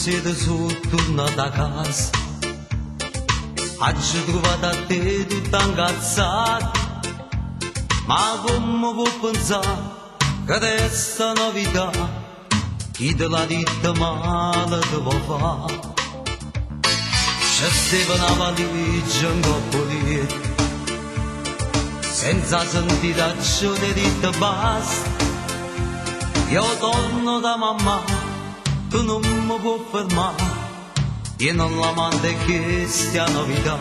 siete su tornata a casa, oggi trovate a te tutta incazzata, ma come può pensare che questa novità chi te l'ha detta male te può fare? C'è stava una valigia in coppolietta, senza sentire azione dita basta. Io torno da mamma, tu non mi puoi fermare, io non la mando che stia novità.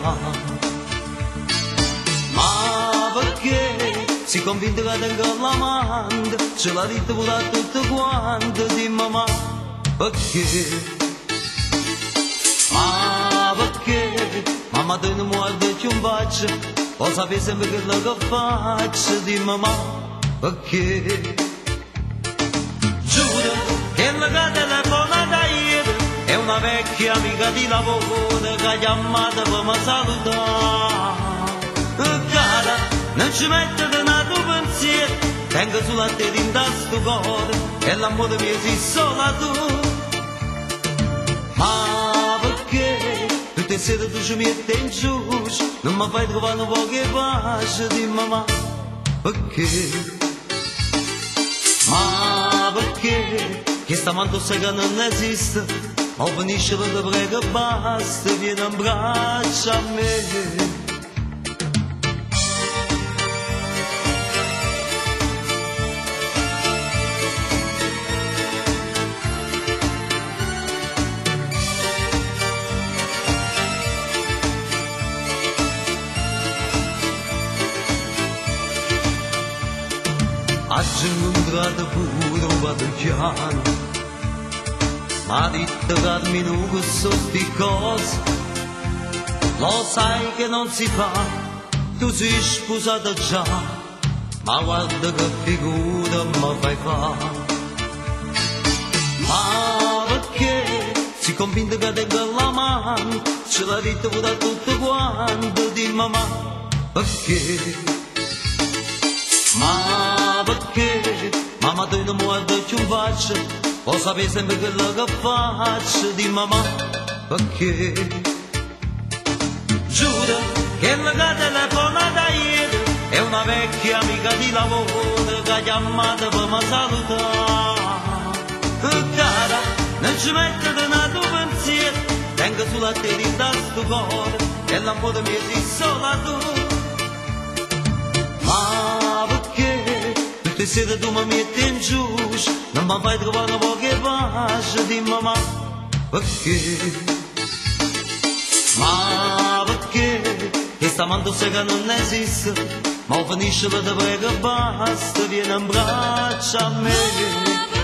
Ma perché si convinto che tengo l'amante, ce l'ha detto pure a tutto quanto di mamma, perché? Ma perché? Mamma tu non guarda più un bacio, o sapere sempre quello che faccio di mamma, perché? Giuro che la telefonata ieri è una vecchia amica di lavoro che ha chiamato per mi salutare. Cara, non ci mettete un tuo pensiero, tengo solo a te in sto cuore e l'amore mio sei solo tu. Ma perché tutte le sere tu ci metti in giù, non mi fai trovare un po' che pace di mamma, perché? Ma perché? Che stamattina sai che non esiste, ma finisce per te prego basta, vieni in braccio a me. Oggi incontrato pure un partigiano, ma detto Carmine che sono sti cose, lo sai che non si fa, tu sei sposato già, ma guarda che figura mi fai fare. Ma perché si convinto che tengo l'amante, ce l'ha detto pure a tutto quanto di mamma, perché? Ma perché? Mamma tu non guarda più un bacio, o sapere sempre quello che faccio di mamma, perché? Giuro che la telefonata ieri è una vecchia amica di lavoro che ha chiamato per mi salutare. Cara, non ci mettete un tuo pensiero, tengo solo a te in sto cuore e l'amore mio sei solo tu. Ma perché tutte sere tu mi metti in giù, non mi fai trovare un po' che pace di mamma, perché? Ma perché? Che stamattina sai che non esiste, ma finisce per te prego basta, vieni in braccio a me.